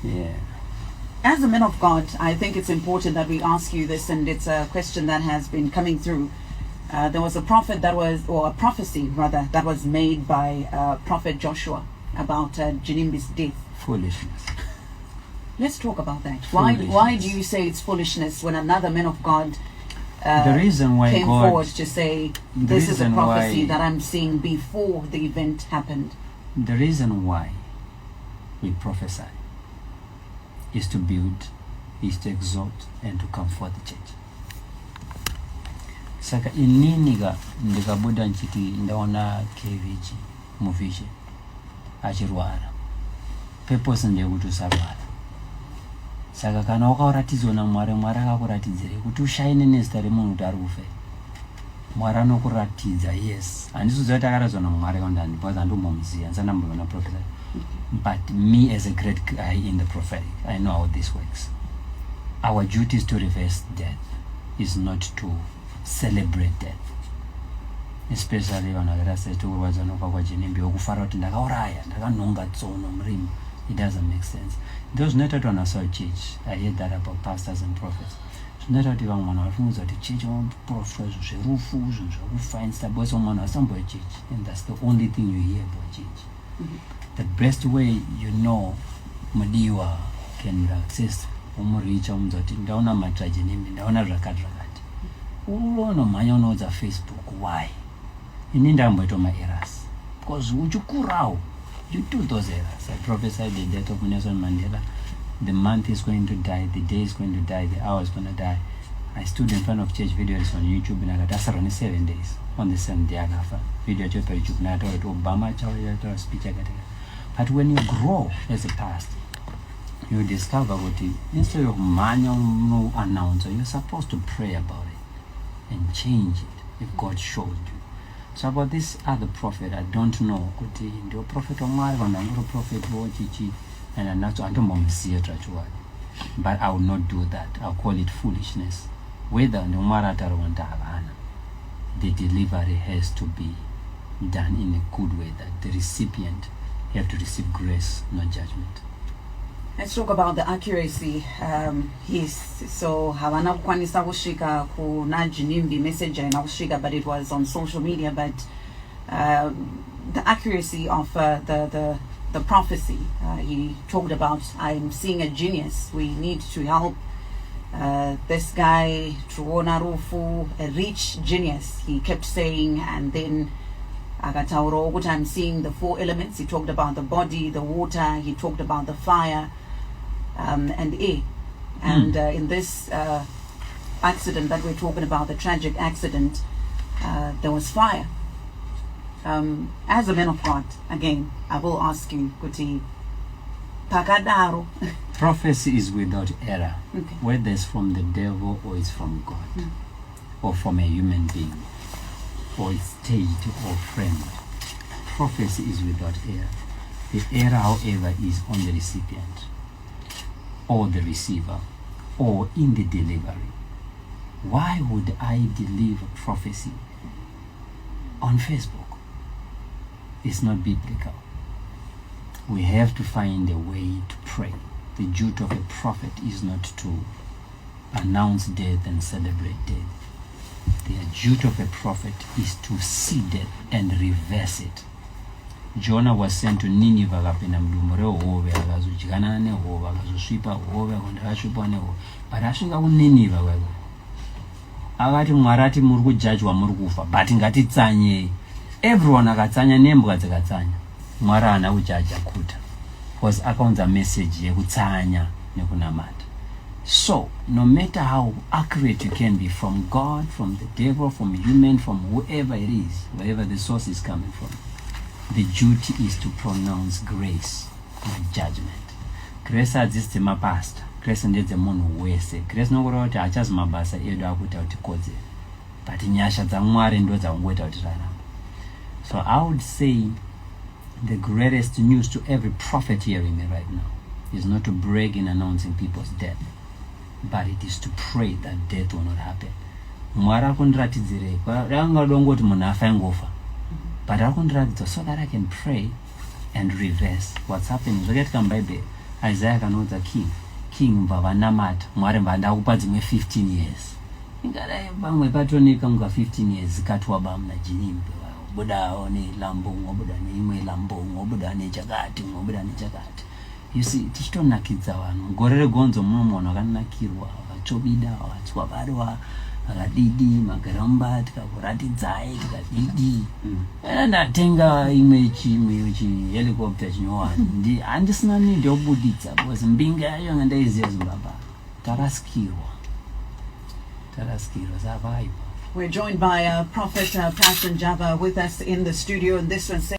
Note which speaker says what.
Speaker 1: Yeah.
Speaker 2: As a man of God, I think it's important that we ask you this, and it's a question that has been coming through. There was a prophet that was, or a prophecy rather, that was made by Prophet Joshua about Ginimbi's death.
Speaker 1: Foolishness.
Speaker 2: Let's talk about that. Why do you say it's foolishness when another man of God
Speaker 1: the reason why
Speaker 2: came
Speaker 1: God,
Speaker 2: forward to say this is a prophecy that I'm seeing before the event happened?
Speaker 1: The reason why we prophesy is to build, is to exhort, and to comfort the church. Saka ininiga ndikabuda nchiti ndaona KVG muvishe achirwara purpose ndekuti usarwara. Saka kana wakauratidzwa naMwari, Mwari akakuratidzire kuti ushaine nezita remunhu kuti ari kufe, Mwari anokuratidza. Yes, handisizoziva kuti akaratidzwa naMwari kandani because handimbomuziva, handisandamboona prophet. But me as a great guy in the prophetic, I know how this works. Our duty is to reverse death, is not to celebrate death. Especially when I say to Ginimbi okufara kuti ndakauraya, ndakanonga tsono murimi. It doesn't make sense. Those not on a church. I heard that about pastors and prophets. It's not that even one of the church on prophets, who find stuff, but someone has some church, and that's the only thing you hear about church. The best way you know Madiwa can access reach down a matragin, down a rakat. Oh no, my knows a Facebook. Why? In India, but my errors. Because would you kurao? You do those errors. I prophesied the death of Nelson Mandela. The month is going to die, the day is going to die, the hour is going to die. I stood in front of church videos on YouTube and I got only 7 days. On the 7th day, I got video to YouTube. And I told Obama, I speech. But when you grow as a pastor, you discover what instead of manual announcer, you're supposed to pray about it and change it if God showed you. So about this other prophet, I don't know. The prophet of Mary, and I'm not a prophet of Chichi, and I'm not. I don't want to see it actually, but I will not do that. I'll call it foolishness. Whether no matter the delivery has to be done in a good way, that the recipient have to receive grace, not judgment.
Speaker 2: Let's talk about the accuracy. So havana kwanisa kushika kuna Ginimbi message na kushika, but it was on social media. But the accuracy of the prophecy, he talked about, I'm seeing a genius. We need to help this guy, Truona Rufu, a rich genius. He kept saying, and then Agatauro, I'm seeing the 4 elements. He talked about the body, the water. He talked about the fire. And air. And in this accident that we're talking about, the tragic accident, there was fire. As a man of God, again, I will ask you, Kuti, Pakadaro.
Speaker 1: Prophecy is without error,
Speaker 2: Okay.
Speaker 1: whether it's from the devil or it's from God, or from a human being, or state or friend. Prophecy is without error. The error, however, is on the recipient, or the receiver, or in the delivery. Why would I deliver prophecy on Facebook? It's not biblical. We have to find a way to pray. The duty of a prophet is not to announce death and celebrate death. The duty of a prophet is to see death and reverse it. Jonah was sent to Nineveh kapena mdumure hove akazojikana nehove akazosvipa hove akasvipa nehove, but asvika kuNineveh kweko akati Mwari ati muri kujajwa muri kufa, but ngatitsanyei. Everyone akatsanya nembwa dzikatsanya, Mwari haana kujaja kuta, because akaunza message yekutsanya nekunamata. So no matter how accurate you can be, from God, from the devil, from human, from whoever it is, wherever the source is coming from, the duty is to pronounce grace, not judgment. Grace hadzisi mapasta, grace ndedze munhu wese. Grace nokureva kuti hachazi mabasa edu akuita kuti kodzera, but nyasha dzaMwari ndo dzakungoita kuti rarama. So I would say the greatest news to every prophet hearing me right now is not to brag in announcing people's death, but it is to pray that death will not happen. Mwari akundiratidzirei, rangadongoti munhu afa ngofa. but akundiratidza so that I can pray and reverse what's happening. Zvakatika muBhayibheri, Isaiah kanoudza king mbavanamata Mwari mbandakupa dzimwe 15 years. Ingadai vamwe patonika munga 15 years zikatwaba muna Ginimbi, buda nelambo ngobuda neimwe lambo ngobuda nechakati ngobuda nechakati. You see, tichitonakidza vanhu gore regonzo munhu akanakirwa vakachobida vatswa varwa vakadidi magaramba tikakuratidzai tikadidi ndatenga imwe helicopter chinyowani handisina need yokubuditsa because mbinga yacho yanga ndaiziva Zimbabwe taraskirwa savaipa.
Speaker 2: We're joined by Prophet Pastor Njava with us in the studio, and this one